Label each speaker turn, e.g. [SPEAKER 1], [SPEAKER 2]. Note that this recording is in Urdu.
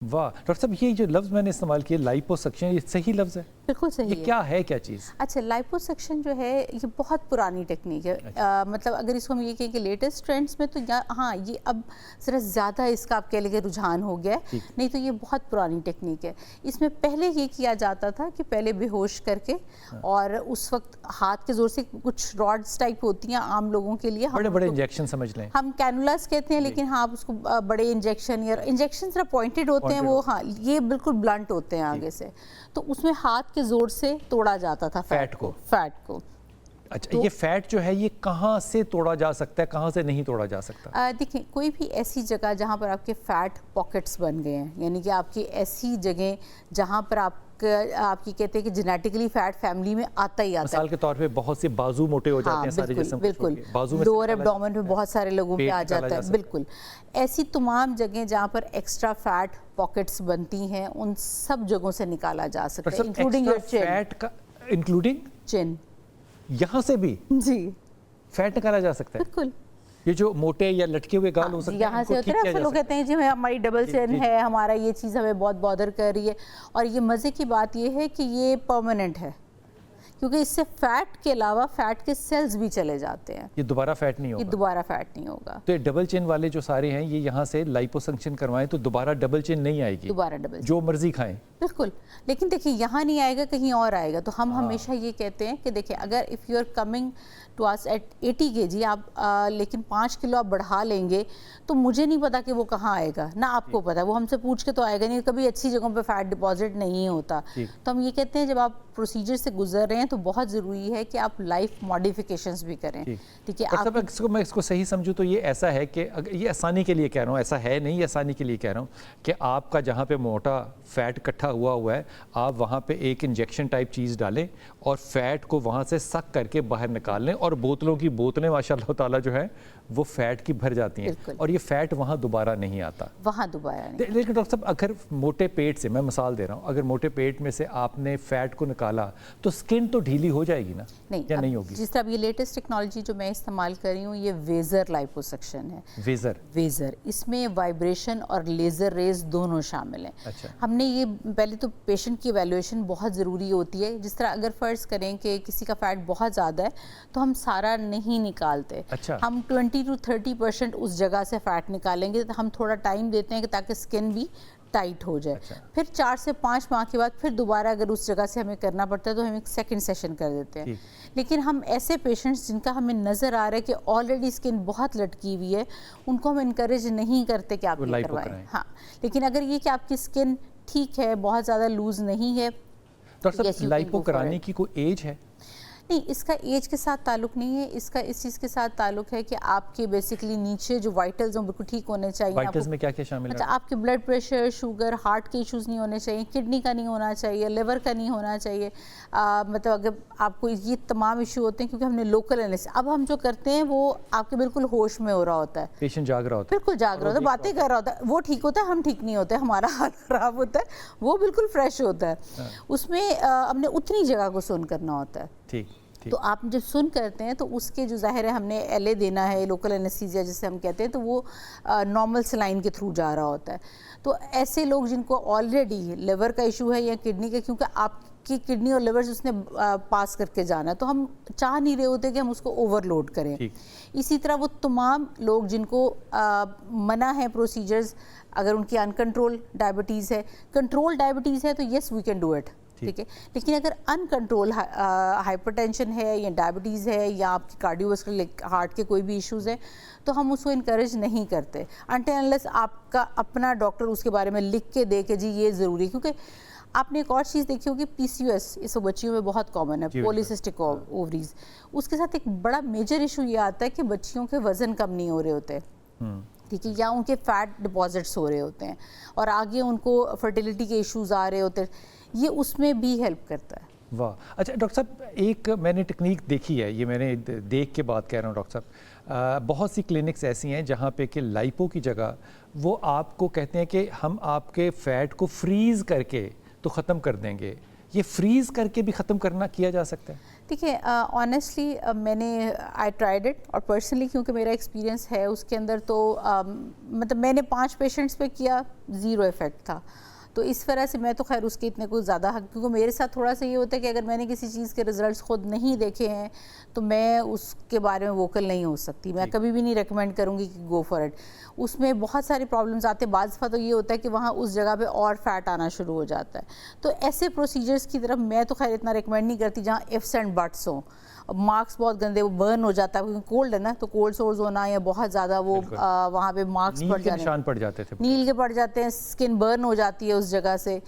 [SPEAKER 1] واہ ڈاکٹر صاحب، یہ جو لفظ میں نے استعمال کیا لائپوسکشن، یہ صحیح لفظ ہے؟
[SPEAKER 2] بالکل صحیح
[SPEAKER 1] یہ کیا ہے، کیا چیز؟
[SPEAKER 2] اچھا، لائپوسکشن جو ہے یہ بہت پرانی ٹیکنیک ہے. مطلب اگر اس کو ہم یہ کہیں کہ لیٹسٹ ٹرینڈس میں تو ہاں یہ اب ذرا زیادہ اس کا آپ کہہ لیں کہ رجحان ہو گیا ہے، نہیں تو یہ بہت پرانی ٹیکنیک ہے. اس میں پہلے یہ کیا جاتا تھا کہ پہلے بے ہوش کر کے اور اس وقت ہاتھ کے زور سے کچھ راڈز ٹائپ ہوتی ہیں عام لوگوں کے لیے،
[SPEAKER 1] بڑے بڑے انجیکشن سمجھ لیں،
[SPEAKER 2] ہم کینولاز کہتے ہیں، لیکن ہاں آپ اس کو بڑے انجیکشن یا انجیکشن ذرا پوائنٹڈ ہوتے ہیں، وہ ہاں یہ بالکل بلنٹ ہوتے ہیں آگے سے، تو اس میں ہاتھ کے زور سے توڑا جاتا تھا فیٹ کو.
[SPEAKER 1] اچھا، یہ فیٹ جو ہے یہ کہاں سے توڑا جا سکتا ہے، کہاں سے نہیں توڑا جا سکتا؟
[SPEAKER 2] دیکھیں، کوئی بھی ایسی جگہ جہاں پر آپ کے فیٹ پاکٹس بن گئے ہیں، یعنی کہ آپ کی ایسی جگہیں جہاں پر آپ کی کہتے ہیں کہ جینیٹکلی فیٹ فیملی میں آتا ہی آتا ہے.
[SPEAKER 1] مثال کے طور پہ بہت سے بازو موٹے ہو جاتے ہیں سارے جسم،
[SPEAKER 2] بالکل لوور ایبڈومن میں بہت سارے لوگوں پہ آ جاتا ہے. بالکل ایسی تمام جگہیں جہاں پر ایکسٹرا فیٹ پاکٹس بنتی ہیں ان سب جگہوں سے نکالا جا سکتا ہے، انکلوڈنگ یور چن.
[SPEAKER 1] انکلوڈنگ
[SPEAKER 2] چن،
[SPEAKER 1] یہاں سے بھی
[SPEAKER 2] جی
[SPEAKER 1] فیٹ نکالا جا سکتا ہے.
[SPEAKER 2] بالکل،
[SPEAKER 1] یہ جو موٹے یا لٹکے ہوئے گال ہو سکتے ہیں
[SPEAKER 2] یہاں سے ہوتے ہیں نا، لوگ کہتے ہیں جی ہماری ڈبل چین ہے، ہمارا یہ چیز ہمیں بہت بادر کر رہی ہے. اور یہ مزے کی بات یہ ہے کہ یہ پرماننٹ ہے، کیونکہ اس سے فیٹ کے علاوہ فیٹ کے سیلز بھی چلے جاتے ہیں.
[SPEAKER 1] یہ دوبارہ فیٹ نہیں ہوگا،
[SPEAKER 2] یہ دوبارہ فیٹ نہیں ہوگا.
[SPEAKER 1] تو یہ ڈبل چین والے جو سارے ہیں یہ یہاں سے لائپوسکشن کروائیں تو دوبارہ ڈبل چین نہیں آئے گی،
[SPEAKER 2] دوبارہ ڈبل
[SPEAKER 1] جو مرضی کھائیں.
[SPEAKER 2] بالکل، لیکن دیکھیں یہاں نہیں آئے گا، کہیں اور آئے گا. تو ہم ہمیشہ یہ کہتے ہیں کہ دیکھیں اگر if you are coming to اس ایٹ 80 kg آپ لیکن 5 کلو آپ بڑھا لیں گے تو مجھے نہیں پتا کہ وہ کہاں آئے گا، نہ آپ کو پتا، وہ ہم سے پوچھ کے تو آئے گا نہیں. کبھی اچھی جگہوں پہ فیٹ ڈپازٹ نہیں ہوتا. تو ہم یہ کہتے ہیں جب آپ پروسیجر سے گزر رہے ہیں تو بہت ضروری ہے کہ آپ لائف ماڈیفیکیشنز بھی کریں. ٹھیک ہے،
[SPEAKER 1] میں اس کو صحیح سمجھوں تو یہ ایسا ہے کہ یہ آسانی کے لیے کہہ رہا ہوں، ایسا ہے نہیں، آسانی کے لیے کہہ رہا ہوں کہ آپ کا جہاں پہ موٹا فیٹ اکٹھا ہوا ہے آپ وہاں پہ ایک انجیکشن ٹائپ چیز ڈالیں اور فیٹ کو وہاں سے سک کر کے باہر نکال لیں، اور بوتلوں کی بوتلیں ماشاء اللہ تعالیٰ جو ہے وہ فیٹ کی بھر جاتی ہیں، اور یہ فیٹ وہاں دوبارہ نہیں آتا،
[SPEAKER 2] وہاں دوبارہ نہیں.
[SPEAKER 1] لیکن ڈاکٹر صاحب اگر موٹے پیٹ سے، میں مثال دے رہا ہوں، اگر موٹے پیٹ میں سے آپ نے فیٹ کو نکالا تو سکن تو ڈھیلی ہو جائے گی نا، یا نہیں ہوگی؟
[SPEAKER 2] جس طرح یہ لیٹسٹ ٹیکنالوجی جو میں استعمال کر رہی ہوں یہ ویزر لائپوسکشن ہے. ویزر اس میں وائبریشن اور لیزر ریز دونوں شامل ہیں. ہم نے یہ پہلے تو پیشنٹ کی ایویلویشن بہت ضروری ہوتی ہے. جس طرح اگر فرض کریں کہ کسی کا فیٹ بہت زیادہ ہے تو ہم سارا نہیں نکالتے، ہم 20 to 30% اس جگہ سے فیٹ نکالیں گے. ہم تھوڑا ٹائم دیتے ہیں کہ تاکہ سکن بھی ٹائٹ ہو جائے. پھر 4 سے 5 ماہ کے بعد پھر دوبارہ اگر اس جگہ سے ہمیں کرنا پڑتا ہے تو ہم ایک سیکنڈ سیشن کر دیتے ہیں. لیکن ہم ایسے پیشنٹس جن کا ہمیں نظر آ رہا ہے کہ آلریڈی سکن بہت لٹکی ہوئی ہے ان کو ہم انکریج نہیں کرتے کہ آپ یہ کروائیں. ہاں، لیکن اگر یہ کہ آپ کی سکن ٹھیک ہے، بہت زیادہ لوز نہیں ہے.
[SPEAKER 1] ڈاکٹر صاحب لائپو کرانے کی کوئی ایج ہے؟
[SPEAKER 2] نہیں، اس کا ایج کے ساتھ تعلق نہیں ہے، اس کا اس چیز کے ساتھ تعلق ہے کہ آپ کے بیسیکلی نیچے جو وائٹلز ہیں بالکل ٹھیک ہونے چاہیے.
[SPEAKER 1] وائٹلز میں کیا کیا شامل ہے؟
[SPEAKER 2] آپ کے بلڈ پریشر، شوگر، ہارٹ کے ایشوز نہیں ہونے چاہیے، کڈنی کا نہیں ہونا چاہیے، لیور کا نہیں ہونا چاہیے. مطلب اگر آپ کو یہ تمام ایشو ہوتے ہیں کیونکہ ہم نے لوکل انالیسس اب ہم جو کرتے ہیں وہ آپ کے بالکل ہوش میں ہو رہا ہوتا ہے،
[SPEAKER 1] پیشنٹ جاگ رہا ہوتا ہے،
[SPEAKER 2] بالکل جاگ رہا ہوتا ہے، باتیں کر رہا ہوتا ہے، وہ ٹھیک ہوتا ہے، ہم ٹھیک نہیں ہوتے، ہمارا حال خراب ہوتا ہے، وہ بالکل فریش ہوتا ہے. اس میں ہم نے اتنی جگہ کو سن کرنا ہوتا ہے.
[SPEAKER 1] ٹھیک.
[SPEAKER 2] تو آپ جب سن کرتے ہیں تو اس کے جو ظاہر ہے ہم نے ایل اے دینا ہے، لوکل انیستھیزیا جسے ہم کہتے ہیں، تو وہ نارمل سلائن کے تھرو جا رہا ہوتا ہے. تو ایسے لوگ جن کو آلریڈی لیور کا ایشو ہے یا کڈنی کا، کیونکہ آپ کی کڈنی اور لیور اس نے پاس کر کے جانا ہے تو ہم چاہ نہیں رہے ہوتے کہ ہم اس کو اوور لوڈ کریں. اسی طرح وہ تمام لوگ جن کو منع ہے پروسیجرز، اگر ان کی انکنٹرول ڈائبٹیز ہے، کنٹرول ڈائبٹیز ہے تو یس وی کین ڈو اٹ، ٹھیک ہے. لیکن اگر ان کنٹرول ہائپر ٹینشن ہے یا ڈائبٹیز ہے یا آپ کی کارڈیوواسکولر ہارٹ کے کوئی بھی ایشوز ہیں تو ہم اس کو انکریج نہیں کرتے انٹل انلیس آپ کا اپنا ڈاکٹر اس کے بارے میں لکھ کے دے کہ جی یہ ضروری ہے. کیونکہ آپ نے ایک اور چیز دیکھی ہوگی، پی سی او ایس، اس بچیوں میں بہت کامن ہے، پولیسسٹک اووریز. اس کے ساتھ ایک بڑا میجر ایشو یہ آتا ہے کہ بچیوں کے وزن کم نہیں ہو رہے ہوتے، ٹھیک ہے، یا ان کے فیٹ ڈپازٹس ہو رہے ہوتے ہیں اور آگے ان کو فرٹیلیٹی کے ایشوز آ رہے ہوتے ہیں. یہ اس میں بھی ہیلپ کرتا ہے.
[SPEAKER 1] واہ. اچھا ڈاکٹر صاحب، ایک میں نے ٹیکنیک دیکھی ہے، یہ میں نے دیکھ کے بات کہہ رہا ہوں ڈاکٹر صاحب، بہت سی کلینکس ایسی ہیں جہاں پہ کہ لائپو کی جگہ وہ آپ کو کہتے ہیں کہ ہم آپ کے فیٹ کو فریز کر کے تو ختم کر دیں گے، یہ فریز کر کے بھی ختم کیا جا سکتا ہے؟
[SPEAKER 2] دیکھیے آنیسٹلی میں نے آئی ٹرائیڈ اٹ، اور پرسنلی کیونکہ میرا ایکسپیرینس ہے اس کے اندر، تو مطلب میں نے 5 پیشنٹس پہ کیا، 0 ایفیکٹ تھا. تو اس طرح سے میں تو خیر اس کے اتنے کوئی زیادہ حق، کیونکہ میرے ساتھ تھوڑا سا یہ ہوتا ہے کہ اگر میں نے کسی چیز کے ریزلٹس خود نہیں دیکھے ہیں تو میں اس کے بارے میں ووکل نہیں ہو سکتی. میں کبھی بھی نہیں ریکمینڈ کروں گی کہ گو فار اٹ. اس میں بہت سارے پرابلمس آتے ہیں. بعض دفعہ تو یہ ہوتا ہے کہ وہاں اس جگہ پہ اور فیٹ آنا شروع ہو جاتا ہے. تو ایسے پروسیجرز کی طرف میں تو خیر اتنا ریکمینڈ نہیں کرتی جہاں ifs اینڈ بٹس ہوں. مارکس بہت گندے، وہ برن ہو جاتا ہے کیونکہ کولڈ ہے نا، تو کولڈ سورز ہونا یا بہت زیادہ وہ وہاں پہ مارکس
[SPEAKER 1] نیل کے نشان پڑ جاتے تھے،
[SPEAKER 2] نیل کے پڑ جاتے ہیں، اسکن برن ہو جاتی ہے اس جگہ سے.